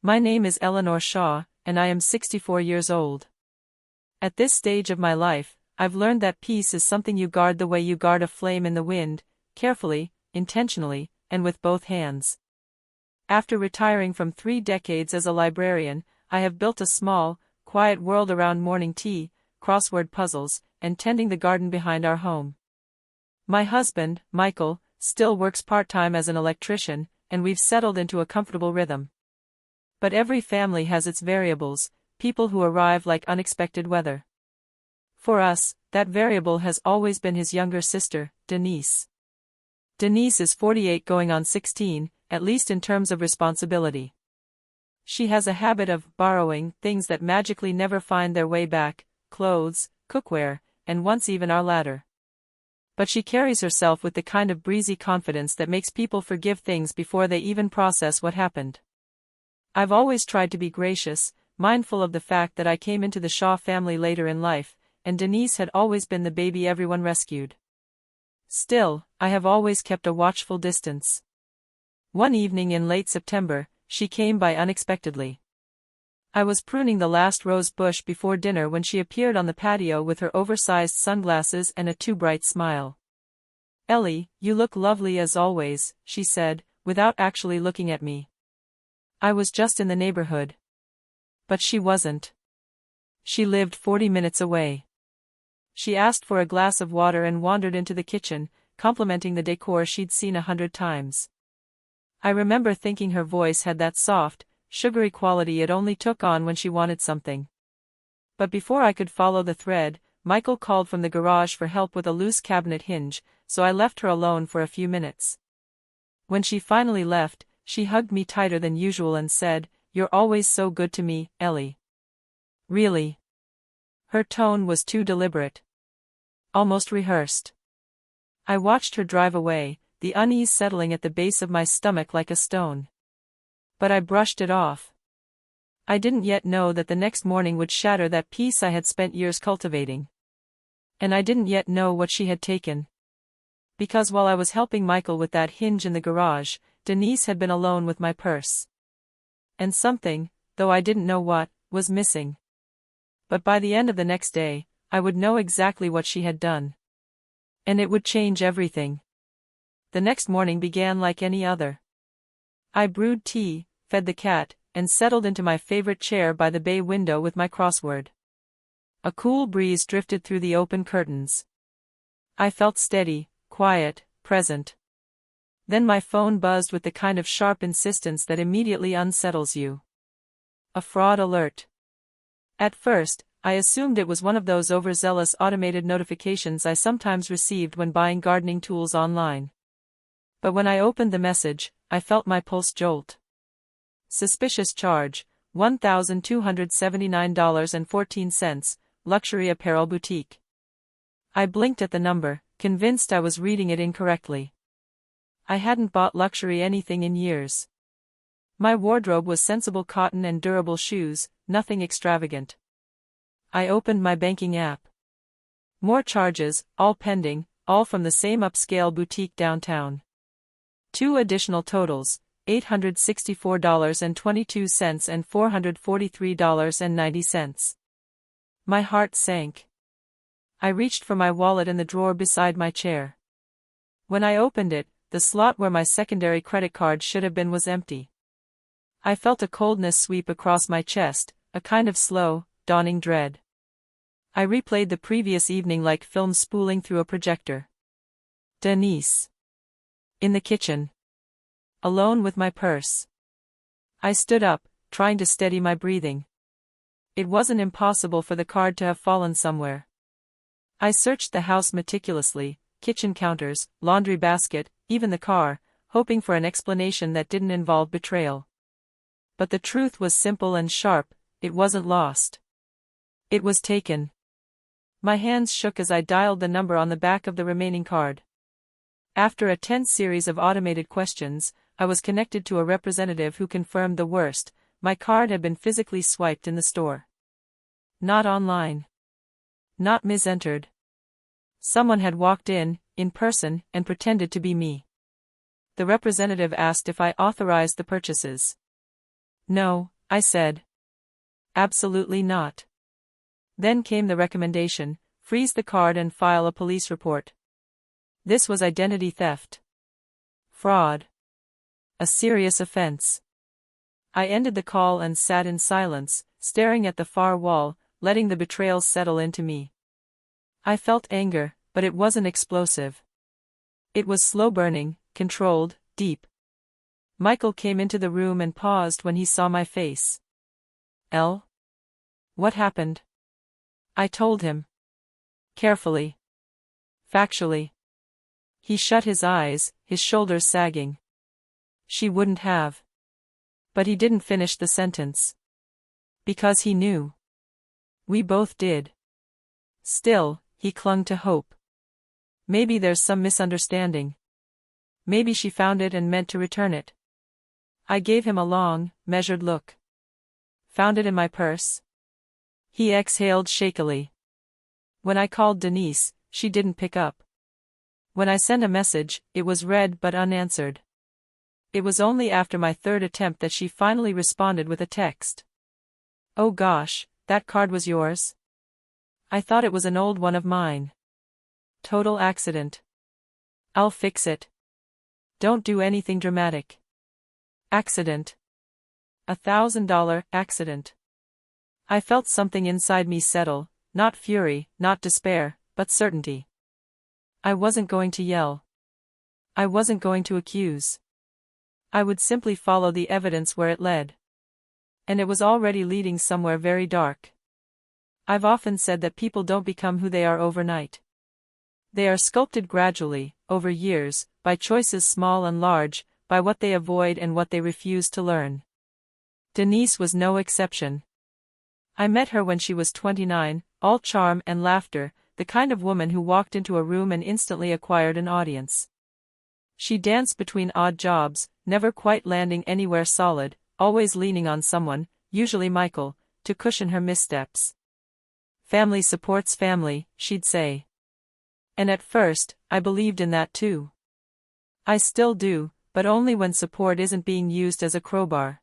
My name is Eleanor Shaw, and I am 64 years old. At this stage of my life, I've learned that peace is something you guard the way you guard a flame in the wind, carefully, intentionally, and with both hands. After retiring from 3 decades as a librarian, I have built a small, quiet world around morning tea, crossword puzzles, and tending the garden behind our home. My husband, Michael, still works part-time as an electrician, and we've settled into a comfortable rhythm. But every family has its variables, people who arrive like unexpected weather. For us, that variable has always been his younger sister, Denise. Denise is 48 going on 16, at least in terms of responsibility. She has a habit of borrowing things that magically never find their way back, clothes, cookware, and once even our ladder. But she carries herself with the kind of breezy confidence that makes people forgive things before they even process what happened. I've always tried to be gracious, mindful of the fact that I came into the Shaw family later in life, and Denise had always been the baby everyone rescued. Still, I have always kept a watchful distance. One evening in late September, she came by unexpectedly. I was pruning the last rose bush before dinner when she appeared on the patio with her oversized sunglasses and a too-bright smile. "Ellie, you look lovely as always," she said, without actually looking at me. I was just in the neighborhood. But she wasn't. She lived 40 minutes away. She asked for a glass of water and wandered into the kitchen, complimenting the decor she'd seen 100 times. I remember thinking her voice had that soft, sugary quality it only took on when she wanted something. But before I could follow the thread, Michael called from the garage for help with a loose cabinet hinge, so I left her alone for a few minutes. When she finally left, she hugged me tighter than usual and said, "You're always so good to me, Ellie." Really? Her tone was too deliberate. Almost rehearsed. I watched her drive away, the unease settling at the base of my stomach like a stone. But I brushed it off. I didn't yet know that the next morning would shatter that peace I had spent years cultivating. And I didn't yet know what she had taken. Because while I was helping Michael with that hinge in the garage, Denise had been alone with my purse. And something, though I didn't know what, was missing. But by the end of the next day, I would know exactly what she had done. And it would change everything. The next morning began like any other. I brewed tea, fed the cat, and settled into my favorite chair by the bay window with my crossword. A cool breeze drifted through the open curtains. I felt steady, quiet, present. Then my phone buzzed with the kind of sharp insistence that immediately unsettles you. A fraud alert. At first, I assumed it was one of those overzealous automated notifications I sometimes received when buying gardening tools online. But when I opened the message, I felt my pulse jolt. Suspicious charge, $1,279.14, luxury apparel boutique. I blinked at the number, convinced I was reading it incorrectly. I hadn't bought luxury anything in years. My wardrobe was sensible cotton and durable shoes, nothing extravagant. I opened my banking app. More charges, all pending, all from the same upscale boutique downtown. 2 additional totals, $864.22 and $443.90. My heart sank. I reached for my wallet in the drawer beside my chair. When I opened it, the slot where my secondary credit card should have been was empty. I felt a coldness sweep across my chest, a kind of slow, dawning dread. I replayed the previous evening like film spooling through a projector. Denise. In the kitchen. Alone with my purse. I stood up, trying to steady my breathing. It wasn't impossible for the card to have fallen somewhere. I searched the house meticulously, kitchen counters, laundry basket, even the car, hoping for an explanation that didn't involve betrayal. But the truth was simple and sharp, it wasn't lost. It was taken. My hands shook as I dialed the number on the back of the remaining card. After a tense series of automated questions, I was connected to a representative who confirmed the worst: my card had been physically swiped in the store. Not online. Not misentered. Someone had walked in person, and pretended to be me. The representative asked if I authorized the purchases. No, I said. Absolutely not. Then came the recommendation: freeze the card and file a police report. This was identity theft. Fraud. A serious offense. I ended the call and sat in silence, staring at the far wall, letting the betrayal settle into me. I felt anger, but it wasn't explosive. It was slow-burning, controlled, deep. Michael came into the room and paused when he saw my face. "Elle? What happened?" I told him. Carefully. Factually. He shut his eyes, his shoulders sagging. She wouldn't have. But he didn't finish the sentence. Because he knew. We both did. Still, he clung to hope. Maybe there's some misunderstanding. Maybe she found it and meant to return it. I gave him a long, measured look. Found it in my purse? He exhaled shakily. When I called Denise, she didn't pick up. When I sent a message, it was read but unanswered. It was only after my third attempt that she finally responded with a text. "Oh gosh, that card was yours? I thought it was an old one of mine. Total accident. I'll fix it. Don't do anything dramatic. Accident. $1,000 accident." I felt something inside me settle, not fury, not despair, but certainty. I wasn't going to yell. I wasn't going to accuse. I would simply follow the evidence where it led. And it was already leading somewhere very dark. I've often said that people don't become who they are overnight. They are sculpted gradually, over years, by choices small and large, by what they avoid and what they refuse to learn. Denise was no exception. I met her when she was 29, all charm and laughter, the kind of woman who walked into a room and instantly acquired an audience. She danced between odd jobs, never quite landing anywhere solid, always leaning on someone, usually Michael, to cushion her missteps. "Family supports family," she'd say. And at first, I believed in that too. I still do, but only when support isn't being used as a crowbar.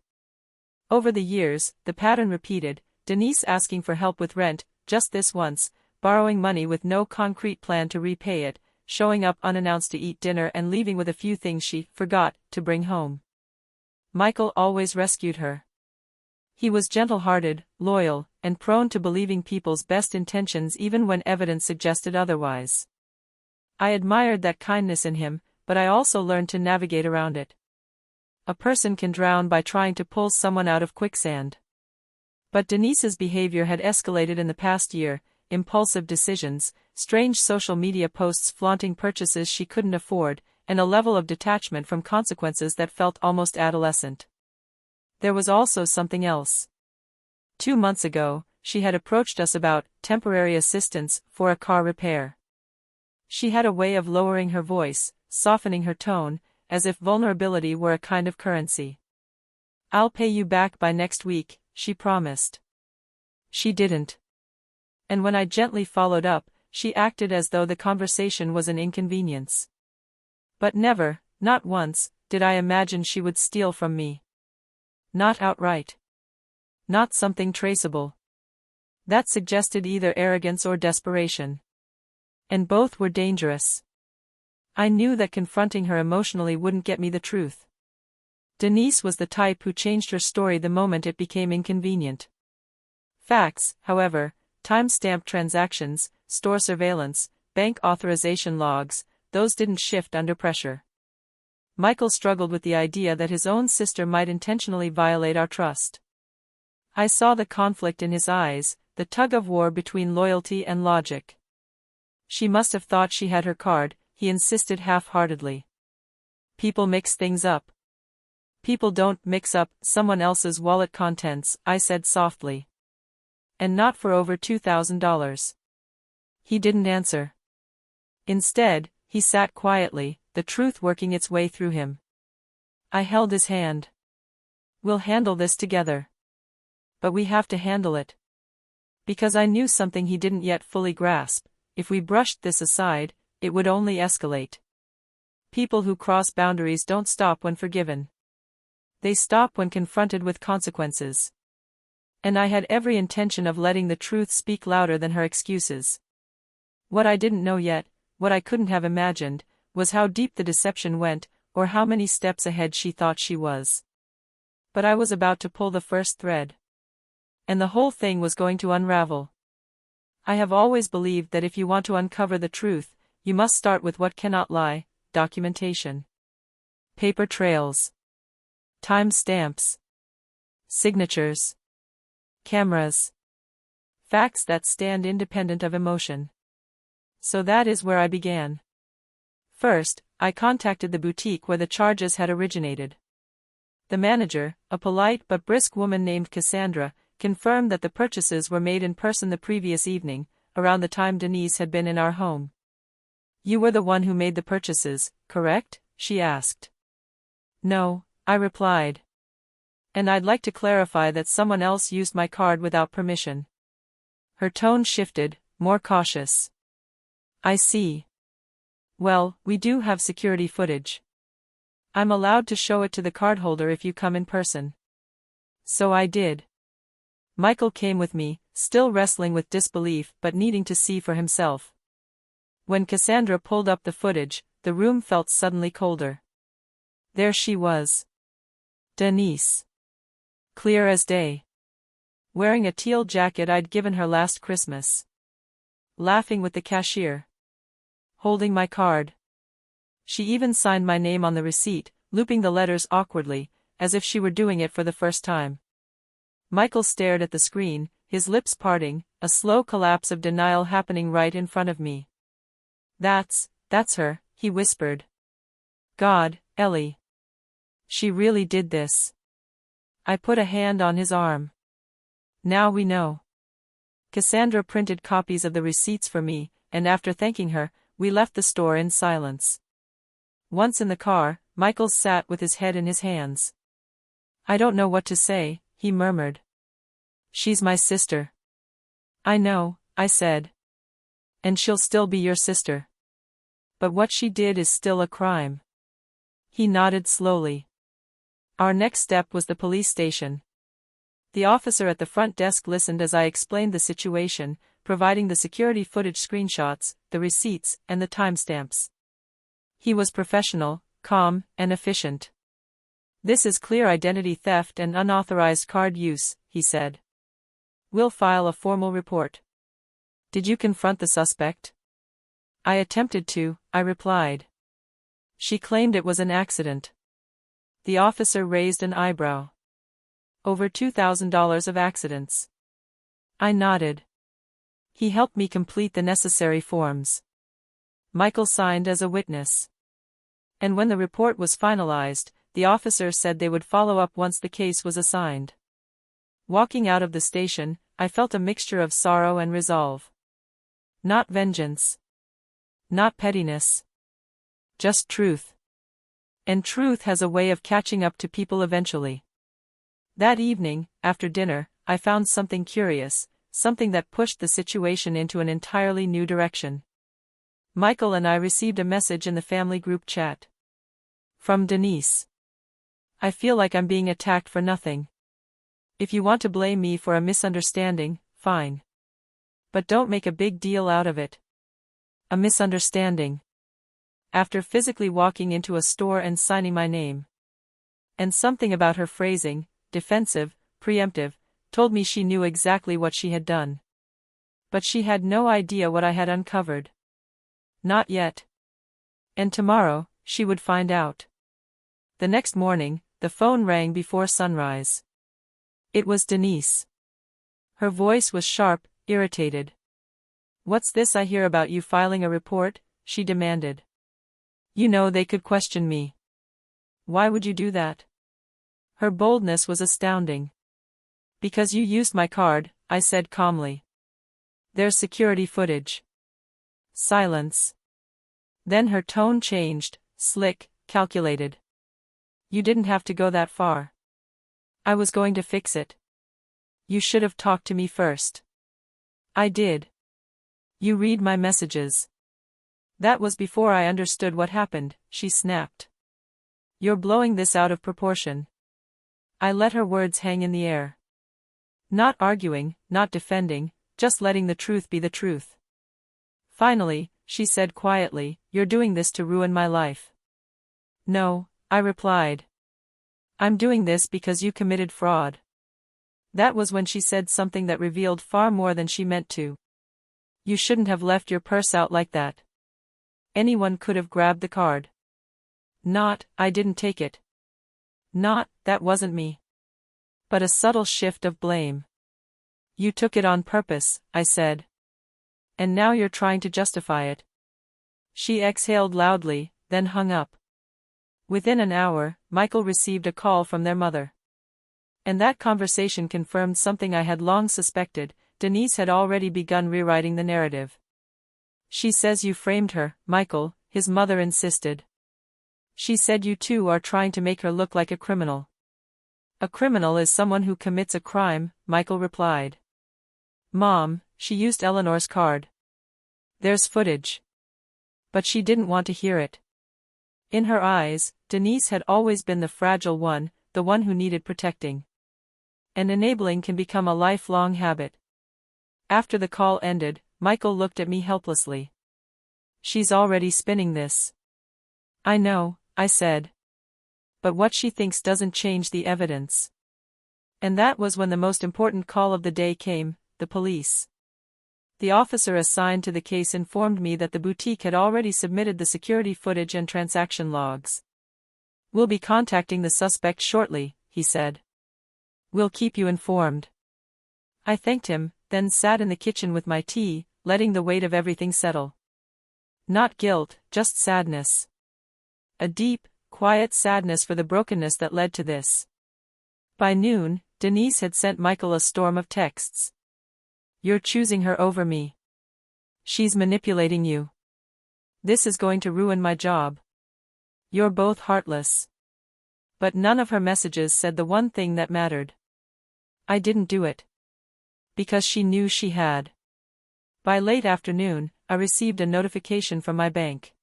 Over the years, the pattern repeated: Denise asking for help with rent, just this once, borrowing money with no concrete plan to repay it, showing up unannounced to eat dinner and leaving with a few things she forgot to bring home. Michael always rescued her. He was gentle-hearted, loyal, and prone to believing people's best intentions even when evidence suggested otherwise. I admired that kindness in him, but I also learned to navigate around it. A person can drown by trying to pull someone out of quicksand. But Denise's behavior had escalated in the past year: impulsive decisions, strange social media posts flaunting purchases she couldn't afford, and a level of detachment from consequences that felt almost adolescent. There was also something else. 2 months ago, she had approached us about temporary assistance for a car repair. She had a way of lowering her voice, softening her tone, as if vulnerability were a kind of currency. "I'll pay you back by next week," she promised. She didn't. And when I gently followed up, she acted as though the conversation was an inconvenience. But never, not once, did I imagine she would steal from me. Not outright. Not something traceable. That suggested either arrogance or desperation. And both were dangerous. I knew that confronting her emotionally wouldn't get me the truth. Denise was the type who changed her story the moment it became inconvenient. Facts, however, time-stamped transactions, store surveillance, bank authorization logs, those didn't shift under pressure. Michael struggled with the idea that his own sister might intentionally violate our trust. I saw the conflict in his eyes, the tug-of-war between loyalty and logic. She must have thought she had her card, he insisted half-heartedly. People mix things up. People don't mix up someone else's wallet contents, I said softly. And not for over $2,000. He didn't answer. Instead, he sat quietly, the truth working its way through him. I held his hand. "We'll handle this together. But we have to handle it." Because I knew something he didn't yet fully grasp: if we brushed this aside, it would only escalate. People who cross boundaries don't stop when forgiven. They stop when confronted with consequences. And I had every intention of letting the truth speak louder than her excuses. What I didn't know yet, what I couldn't have imagined, was how deep the deception went, or how many steps ahead she thought she was. But I was about to pull the first thread. And the whole thing was going to unravel. I have always believed that if you want to uncover the truth, you must start with what cannot lie: documentation. Paper trails. Time stamps. Signatures. Cameras. Facts that stand independent of emotion. So that is where I began. First, I contacted the boutique where the charges had originated. The manager, a polite but brisk woman named Cassandra, confirmed that the purchases were made in person the previous evening, around the time Denise had been in our home. "You were the one who made the purchases, correct?" she asked. "No," I replied. "And I'd like to clarify that someone else used my card without permission." Her tone shifted, more cautious. "I see. Well, we do have security footage. I'm allowed to show it to the cardholder if you come in person." So I did. Michael came with me, still wrestling with disbelief but needing to see for himself. When Cassandra pulled up the footage, the room felt suddenly colder. There she was. Denise. Clear as day. Wearing a teal jacket I'd given her last Christmas. Laughing with the cashier. Holding my card. She even signed my name on the receipt, looping the letters awkwardly, as if she were doing it for the first time. Michael stared at the screen, his lips parting, a slow collapse of denial happening right in front of me. That's her," he whispered. "God, Ellie. She really did this." I put a hand on his arm. "Now we know." Cassandra printed copies of the receipts for me, and after thanking her, we left the store in silence. Once in the car, Michael sat with his head in his hands. "I don't know what to say," he murmured. "She's my sister." "I know," I said. "And she'll still be your sister. But what she did is still a crime." He nodded slowly. Our next step was the police station. The officer at the front desk listened as I explained the situation, providing the security footage screenshots, the receipts, and the timestamps. He was professional, calm, and efficient. "This is clear identity theft and unauthorized card use," he said. "We'll file a formal report." "Did you confront the suspect?" "I attempted to," I replied. "She claimed it was an accident." The officer raised an eyebrow. "Over $2,000 of accidents." I nodded. He helped me complete the necessary forms. Michael signed as a witness. And when the report was finalized, the officer said they would follow up once the case was assigned. Walking out of the station, I felt a mixture of sorrow and resolve. Not vengeance. Not pettiness. Just truth. And truth has a way of catching up to people eventually. That evening, after dinner, I found something curious, something that pushed the situation into an entirely new direction. Michael and I received a message in the family group chat. From Denise. "I feel like I'm being attacked for nothing. If you want to blame me for a misunderstanding, fine. But don't make a big deal out of it." A misunderstanding. After physically walking into a store and signing my name. And something about her phrasing, defensive, preemptive, told me she knew exactly what she had done. But she had no idea what I had uncovered. Not yet. And tomorrow, she would find out. The next morning, the phone rang before sunrise. It was Denise. Her voice was sharp, irritated. "What's this I hear about you filing a report?" she demanded. "You know they could question me. Why would you do that?" Her boldness was astounding. "Because you used my card," I said calmly. "There's security footage." Silence. Then her tone changed, slick, calculated. "You didn't have to go that far. I was going to fix it. You should have talked to me first." "I did. You read my messages." "That was before I understood what happened," she snapped. "You're blowing this out of proportion." I let her words hang in the air. Not arguing, not defending, just letting the truth be the truth. Finally, she said quietly, "You're doing this to ruin my life." "No," I replied. "I'm doing this because you committed fraud." That was when she said something that revealed far more than she meant to. "You shouldn't have left your purse out like that. Anyone could have grabbed the card." Not, "I didn't take it." Not, "That wasn't me." But a subtle shift of blame. "You took it on purpose," I said. "And now you're trying to justify it." She exhaled loudly, then hung up. Within an hour, Michael received a call from their mother. And that conversation confirmed something I had long suspected: Denise had already begun rewriting the narrative. "She says you framed her, Michael," his mother insisted. "She said you two are trying to make her look like a criminal." "A criminal is someone who commits a crime," Michael replied. "Mom, she used Eleanor's card. There's footage." But she didn't want to hear it. In her eyes, Denise had always been the fragile one, the one who needed protecting. And enabling can become a lifelong habit. After the call ended, Michael looked at me helplessly. "She's already spinning this." "I know," I said. "But what she thinks doesn't change the evidence." And that was when the most important call of the day came: the police. The officer assigned to the case informed me that the boutique had already submitted the security footage and transaction logs. "We'll be contacting the suspect shortly," he said. "We'll keep you informed." I thanked him, then sat in the kitchen with my tea, letting the weight of everything settle. Not guilt, just sadness. A deep, quiet sadness for the brokenness that led to this. By noon, Denise had sent Michael a storm of texts. "You're choosing her over me. She's manipulating you. This is going to ruin my job. You're both heartless." But none of her messages said the one thing that mattered. I didn't do it. Because she knew she had. By late afternoon, I received a notification from my bank.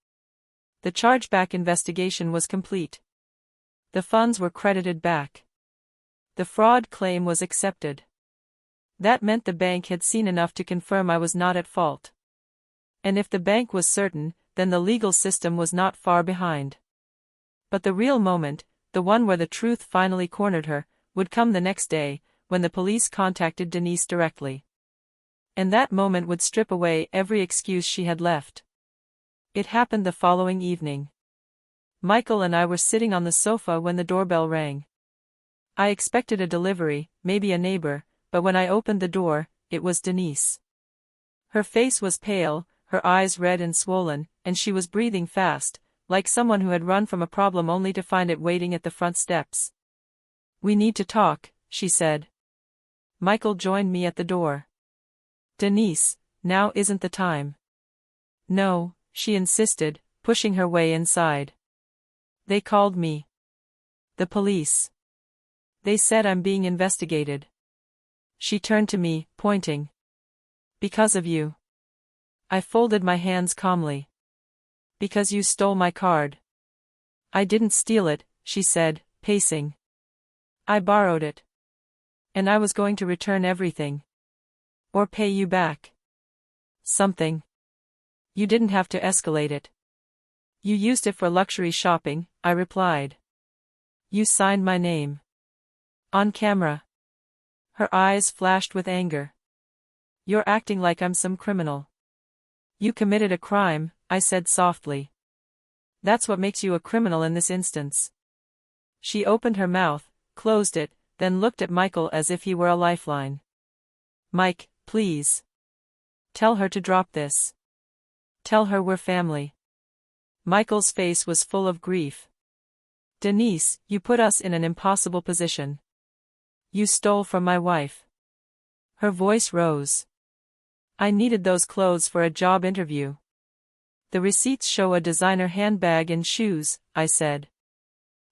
The chargeback investigation was complete. The funds were credited back. The fraud claim was accepted. That meant the bank had seen enough to confirm I was not at fault. And if the bank was certain, then the legal system was not far behind. But the real moment, the one where the truth finally cornered her, would come the next day, when the police contacted Denise directly. And that moment would strip away every excuse she had left. It happened the following evening. Michael and I were sitting on the sofa when the doorbell rang. I expected a delivery, maybe a neighbor, but when I opened the door, it was Denise. Her face was pale, her eyes red and swollen, and she was breathing fast, like someone who had run from a problem only to find it waiting at the front steps. "We need to talk," she said. Michael joined me at the door. "Denise, now isn't the time." "No," she insisted, pushing her way inside. "They called me. The police. They said I'm being investigated." She turned to me, pointing. "Because of you." I folded my hands calmly. "Because you stole my card." "I didn't steal it," she said, pacing. "I borrowed it. And I was going to return everything. Or pay you back. Something. You didn't have to escalate it." "You used it for luxury shopping," I replied. "You signed my name. On camera." Her eyes flashed with anger. "You're acting like I'm some criminal." "You committed a crime," I said softly. "That's what makes you a criminal in this instance." She opened her mouth, closed it, then looked at Michael as if he were a lifeline. "Mike, please. Tell her to drop this. Tell her we're family." Michael's face was full of grief. "Denise, you put us in an impossible position. You stole from my wife." Her voice rose. "I needed those clothes for a job interview. The receipts show a designer handbag and shoes," I said.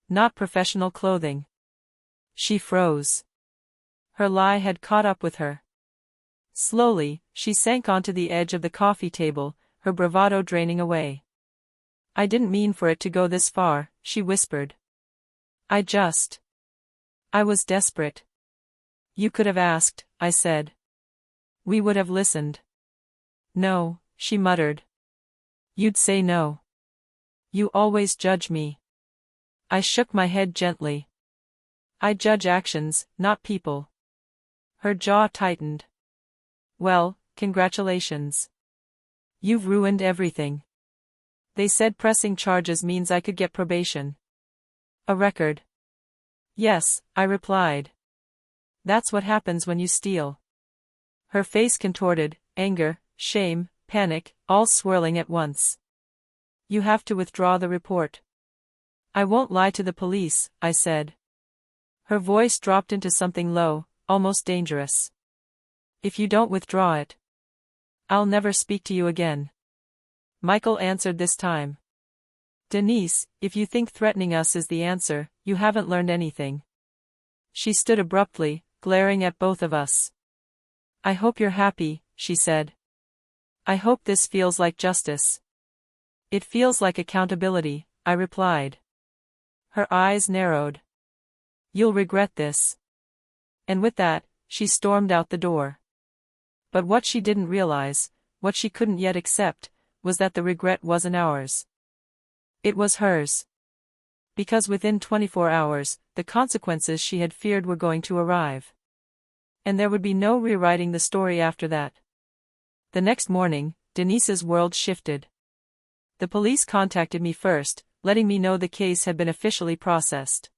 "Not professional clothing." She froze. Her lie had caught up with her. Slowly, she sank onto the edge of the coffee table, her bravado draining away. "I didn't mean for it to go this far," she whispered. I just I was desperate. You could have asked, I said. We would have listened. No, she muttered. You'd say no. You always judge me. I shook my head gently. I judge actions, not people. Her jaw tightened. Well, congratulations. You've ruined everything. They said pressing charges means I could get probation. A record. Yes, I replied. That's what happens when you steal. Her face contorted, anger, shame, panic, all swirling at once. You have to withdraw the report. I won't lie to the police, I said. Her voice dropped into something low, almost dangerous. If you don't withdraw it, I'll never speak to you again. Michael answered this time. Denise, if you think threatening us is the answer, you haven't learned anything. She stood abruptly, glaring at both of us. I hope you're happy, she said. I hope this feels like justice. It feels like accountability, I replied. Her eyes narrowed. You'll regret this. And with that, she stormed out the door. But what she didn't realize, what she couldn't yet accept, was that the regret wasn't ours. It was hers. Because within 24 hours, the consequences she had feared were going to arrive. And there would be no rewriting the story after that. The next morning, Denise's world shifted. The police contacted me first, letting me know the case had been officially processed.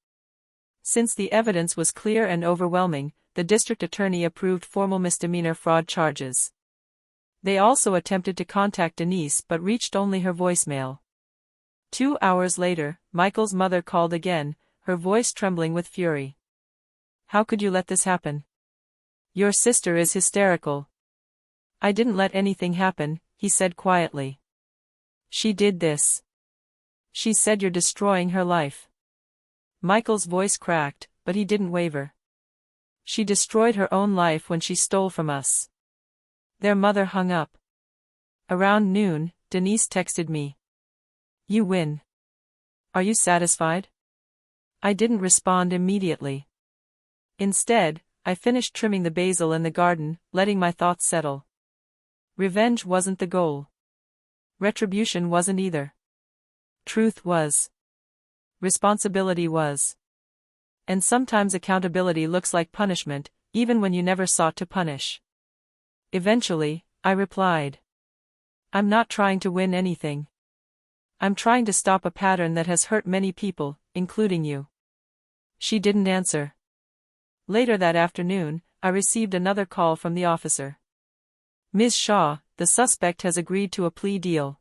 Since the evidence was clear and overwhelming, the district attorney approved formal misdemeanor fraud charges. They also attempted to contact Denise but reached only her voicemail. 2 hours later, Michael's mother called again, her voice trembling with fury. How could you let this happen? Your sister is hysterical. I didn't let anything happen, he said quietly. She did this. She said you're destroying her life. Michael's voice cracked, but he didn't waver. She destroyed her own life when she stole from us. Their mother hung up. Around noon, Denise texted me. You win. Are you satisfied? I didn't respond immediately. Instead, I finished trimming the basil in the garden, letting my thoughts settle. Revenge wasn't the goal. Retribution wasn't either. Truth was. Responsibility was. And sometimes accountability looks like punishment, even when you never sought to punish. Eventually, I replied. I'm not trying to win anything. I'm trying to stop a pattern that has hurt many people, including you. She didn't answer. Later that afternoon, I received another call from the officer. Ms. Shaw, the suspect has agreed to a plea deal.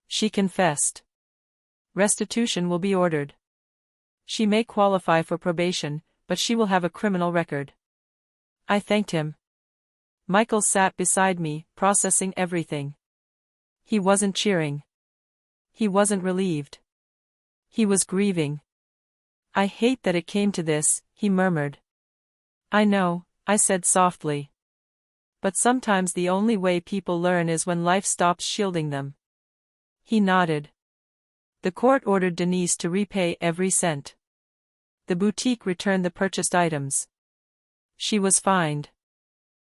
She confessed. Restitution will be ordered. She may qualify for probation, but she will have a criminal record. I thanked him. Michael sat beside me, processing everything. He wasn't cheering. He wasn't relieved. He was grieving. I hate that it came to this, he murmured. I know, I said softly. But sometimes the only way people learn is when life stops shielding them. He nodded. The court ordered Denise to repay every cent. The boutique returned the purchased items. She was fined.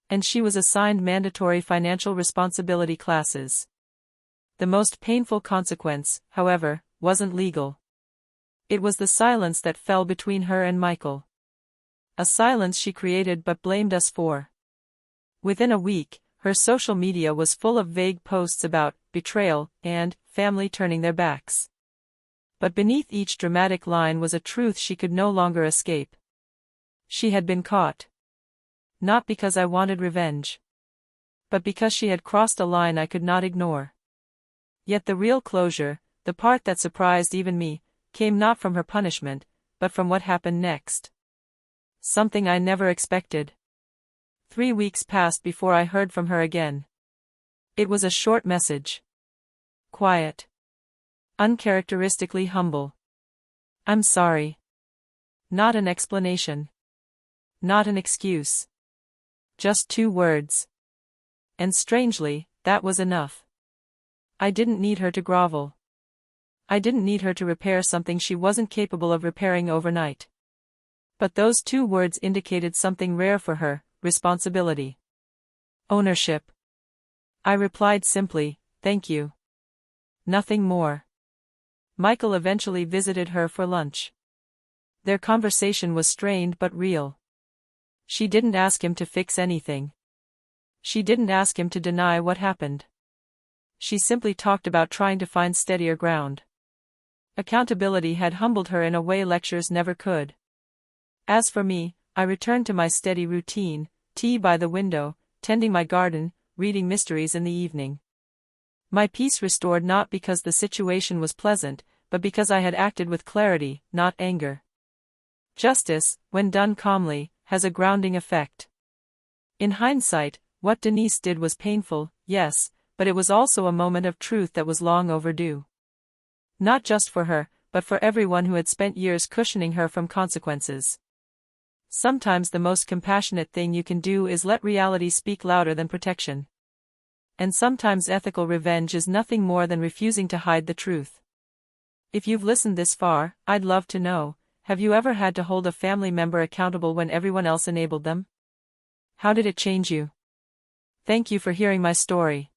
And she was assigned mandatory financial responsibility classes. The most painful consequence, however, wasn't legal. It was the silence that fell between her and Michael. A silence she created but blamed us for. Within a week, her social media was full of vague posts about betrayal and family turning their backs. But beneath each dramatic line was a truth she could no longer escape. She had been caught. Not because I wanted revenge, but because she had crossed a line I could not ignore. Yet the real closure, the part that surprised even me, came not from her punishment, but from what happened next. Something I never expected. 3 weeks passed before I heard from her again. It was a short message. Quiet. Uncharacteristically humble. I'm sorry. Not an explanation. Not an excuse. Just 2 words. And strangely, that was enough. I didn't need her to grovel. I didn't need her to repair something she wasn't capable of repairing overnight. But those two words indicated something rare for her: responsibility. Ownership. I replied simply, "Thank you." Nothing more. Michael eventually visited her for lunch. Their conversation was strained but real. She didn't ask him to fix anything. She didn't ask him to deny what happened. She simply talked about trying to find steadier ground. Accountability had humbled her in a way lectures never could. As for me, I returned to my steady routine: tea by the window, tending my garden, reading mysteries in the evening. My peace restored not because the situation was pleasant, but because I had acted with clarity, not anger. Justice, when done calmly, has a grounding effect. In hindsight, what Denise did was painful, yes, but it was also a moment of truth that was long overdue. Not just for her, but for everyone who had spent years cushioning her from consequences. Sometimes the most compassionate thing you can do is let reality speak louder than protection. And sometimes ethical revenge is nothing more than refusing to hide the truth. If you've listened this far, I'd love to know, have you ever had to hold a family member accountable when everyone else enabled them? How did it change you? Thank you for hearing my story.